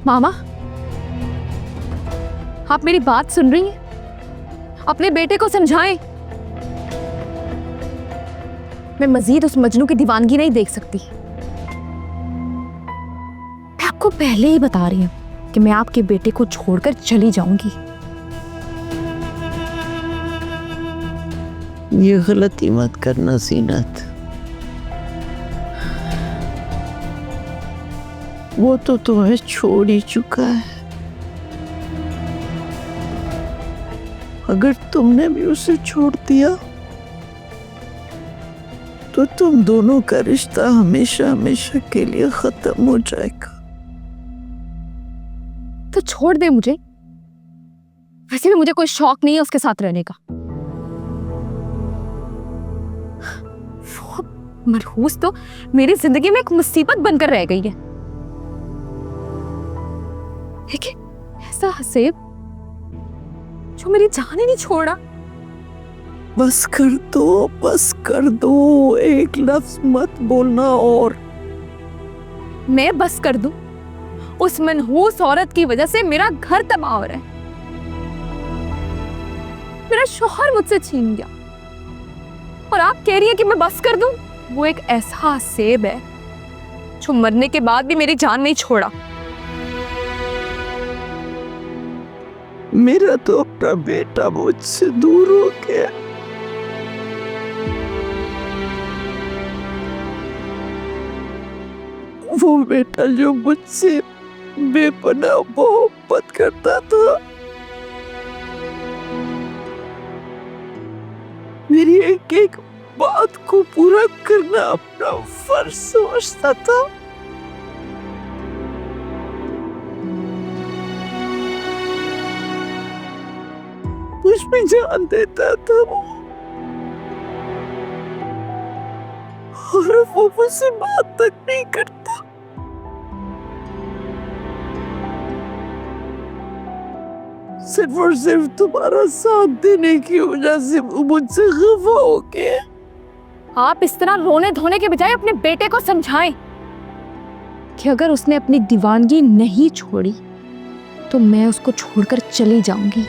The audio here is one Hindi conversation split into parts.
मामा, आप मेरी बात सुन रही हैं? अपने बेटे को समझाएं। मैं मजीद उस मजनू की दीवानगी नहीं देख सकती। मैं आपको पहले ही बता रही हूं कि मैं आपके बेटे को छोड़कर चली जाऊंगी। ये गलती मत करना जीनत। वो तो तुम्हें छोड़ ही चुका है। अगर तुमने भी उसे छोड़ दिया तो तुम दोनों का रिश्ता हमेशा हमेशा के लिए खत्म हो जाएगा। तो छोड़ दे मुझे। वैसे भी मुझे कोई शौक नहीं है उसके साथ रहने का। वो मरहूस तो मेरी जिंदगी में एक मुसीबत बनकर रह गई है। लेकिन ऐसा हसीब जो मेरी जान ही नहीं छोड़ा। बस कर दो, एक लफ्ज मत बोलना। और मैं बस कर दूं? उस मनहूस औरत की वजह से मेरा घर तबाह हो रहा है। मेरा शौहर मुझसे छीन गया और आप कह रही हैं कि मैं बस कर दूं? वो एक ऐसा हसीब है जो मरने के बाद भी मेरी जान नहीं छोड़ा। मेरा तो अपना बेटा मुझसे दूर हो गया। वो बेटा जो मुझसे बेपनाह मोहब्बत करता था, मेरी एक एक बात को पूरा करना अपना फर्ज समझता था। मुझ में जान देता था वो, और वो मुझसे बात तक नहीं करता। सिर्फ और सिर्फ तुम्हारा साथ देने की वजह से वो मुझसे खफा हो गया। आप इस तरह रोने धोने के बजाय अपने बेटे को समझाएं कि अगर उसने अपनी दीवानगी नहीं छोड़ी तो मैं उसको छोड़कर चली जाऊंगी।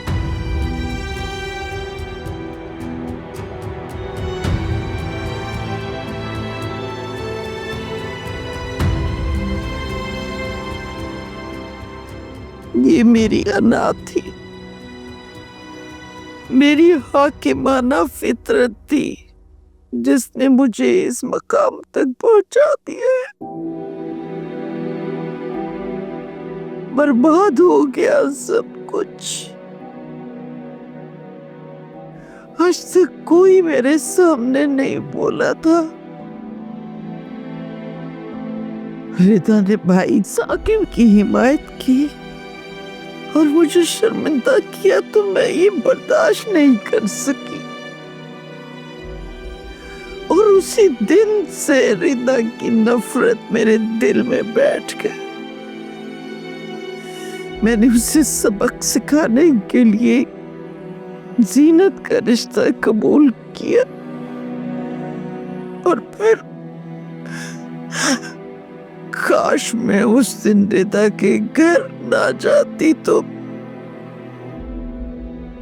ये मेरी अना थी, मेरी हाकिमाना फितरत थी जिसने मुझे इस मकाम तक पहुंचा दिया है। बर्बाद हो गया सब कुछ। आज तक कोई मेरे सामने नहीं बोला था। रिदा ने भाई साकिब की हिमायत की और मुझे शर्मिंदा किया तो मैं ये बर्दाश्त नहीं कर सकी। और उसी दिन से रिदा की नफरत मेरे दिल में बैठ गई। मैंने उसे सबक सिखाने के लिए जीनत का रिश्ता कबूल किया और फिर काश मैं उस दिन रिदा के घर ना जाती तो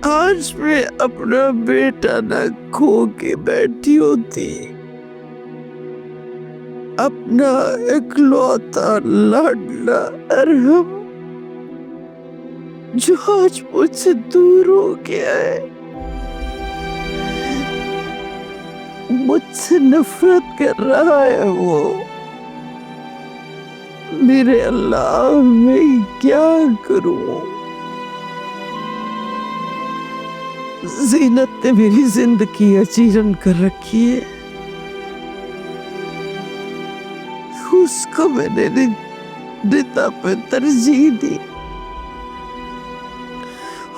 आज मैं अपना बेटा ना खो के बैठी होती। अपना इकलौता लाडला अरहम जो आज मुझसे दूर हो गया है, मुझसे नफरत कर रहा है वो। मेरे अल्लाह, मैं क्या करूं? जीनत ने मेरी जिंदगी अजीरन कर रखी है। उसको मैंने रिदा पे तरजीह दी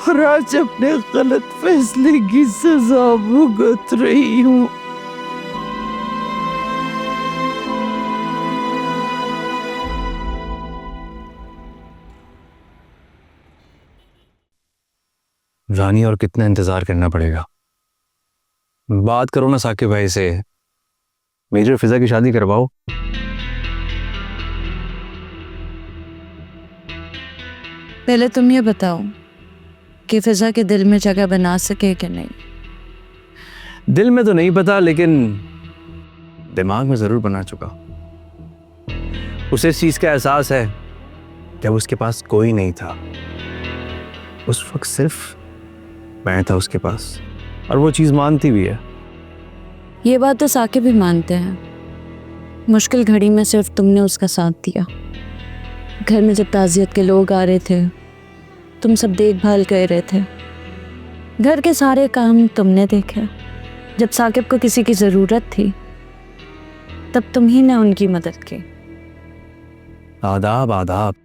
और आज अपने गलत फैसले की सजा भुगत रही हूं। रानी, और कितना इंतजार करना पड़ेगा? बात करो ना साकिब भाई से, मेजर फिजा की शादी करवाओ। पहले तुम ये बताओ कि फिजा के दिल में जगह बना सके कि नहीं। दिल में तो नहीं पता, लेकिन दिमाग में जरूर बना चुका। उसे इस चीज का एहसास है जब उसके पास कोई नहीं था। उस वक्त सिर्फ मैं था उसके पास, और वो चीज मानती भी है। ये बात तो साकिब भी मानते हैं। मुश्किल घड़ी में सिर्फ तुमने उसका साथ दिया। घर में जब ताज़ियत के लोग आ रहे थे, तुम सब देखभाल कर रहे थे। घर के सारे काम तुमने देखे। जब साकिब को किसी की ज़रूरत थी, तब तुम ही ने उनकी मदद की। आदाब आदाब।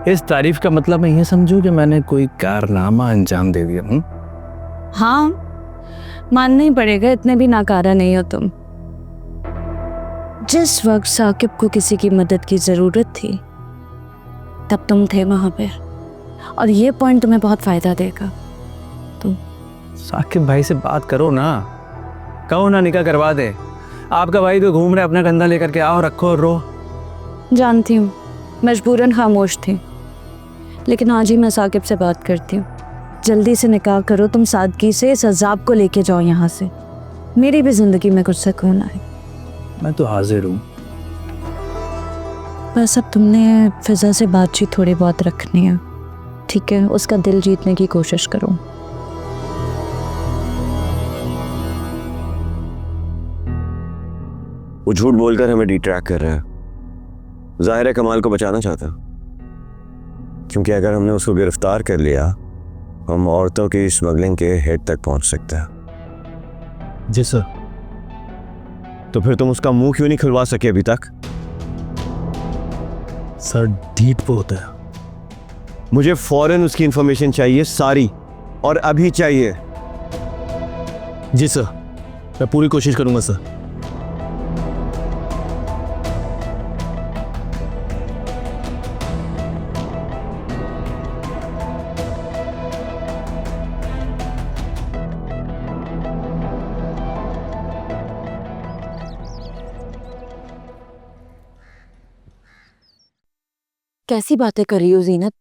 इस तारीफ का मतलब मैं ये समझूं कि मैंने कोई कारनामा अंजाम दे दिया। हाँ, मानना ही पड़ेगा, इतने भी नाकारा नहीं हो तुम। जिस वक्त साकिब को किसी की मदद की ज़रूरत थी, तब तुम थे वहाँ पे, और ये पॉइंट तुम्हें बहुत फ़ायदा देगा। तुम साकिब भाई से बात करो ना, कहो ना निकाह करवा दे। आपका भाई तो घूम रहा है, अपना कंधा लेकर के आओ, रखो और रो। जानती हूँ मजबूरन खामोश थी, लेकिन आज ही मैं साकिब से बात करती हूँ। जल्दी से निकाह करो, तुम सादगी से इस अजाब को लेके जाओ यहाँ से। मेरी भी ज़िंदगी में कुछ सुकून आए। मैं तो हाजिर हूँ। बस अब तुमने फिजा से बातचीत थोड़ी बहुत रखनी है, ठीक है? उसका दिल जीतने की कोशिश करो। वो झूठ बोलकर हमें डिट्रैक्ट कर रहा है। जाहिर है कमाल को बचाना चाहता, क्योंकि अगर हमने उसको गिरफ्तार कर लिया, हम औरतों की स्मगलिंग के हेड तक पहुंच सकते हैं। जी सर। तो फिर तुम उसका मुंह क्यों नहीं खुलवा सके अभी तक? सर डीट पे होता है। मुझे फौरन उसकी इंफॉर्मेशन चाहिए, सारी, और अभी चाहिए। जी सर, मैं पूरी कोशिश करूंगा सर। कैसी बातें कर रही हो ज़ीनत?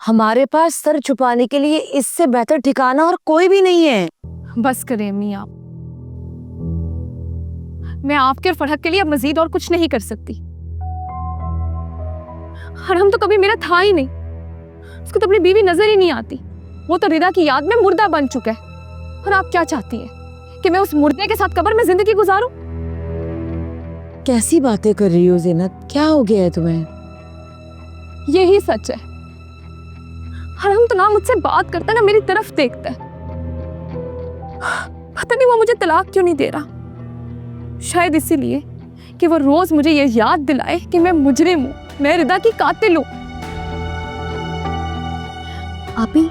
हमारे पास सर छुपाने के लिए इससे बेहतर ठिकाना और कोई भी नहीं है। बस करें अम्मी आप। मैं आपके और फरहत के लिए अब मजीद और कुछ नहीं कर सकती। हरम तो कभी मेरा था ही नहीं। उसको तो अपनी बीवी नजर ही नहीं आती। वो तो रिदा की याद में मुर्दा बन चुका है। और आप क्या चाहती हैं कि मैं उस मुर्दे के साथ कब्र में जिंदगी गुजारूं? कैसी बातें कर रही हो ज़ीनत? क्या हो गया है तुम्हें? यही सच है। हरम तो ना मुझसे बात करता ना मेरी तरफ देखता है। पता नहीं वो मुझे तलाक क्यों नहीं दे रहा। शायद इसीलिए कि वो रोज मुझे ये याद दिलाए कि मैं मुजरिम हूं, मैं रिदा की कातिल हूं। आपी,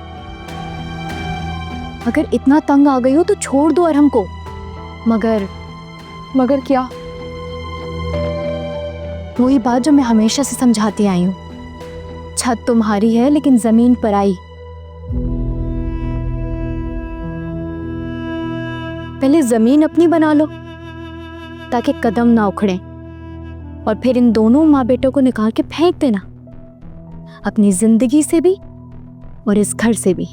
अगर इतना तंग आ गई हो तो छोड़ दो अरहम को। मगर क्या? वही बात जो मैं हमेशा से समझाती आई हूँ। छत तुम्हारी है लेकिन जमीन पराई। पहले जमीन अपनी बना लो ताकि कदम ना उखड़े, और फिर इन दोनों माँ बेटों को निकाल के फेंक देना, अपनी जिंदगी से भी और इस घर से भी।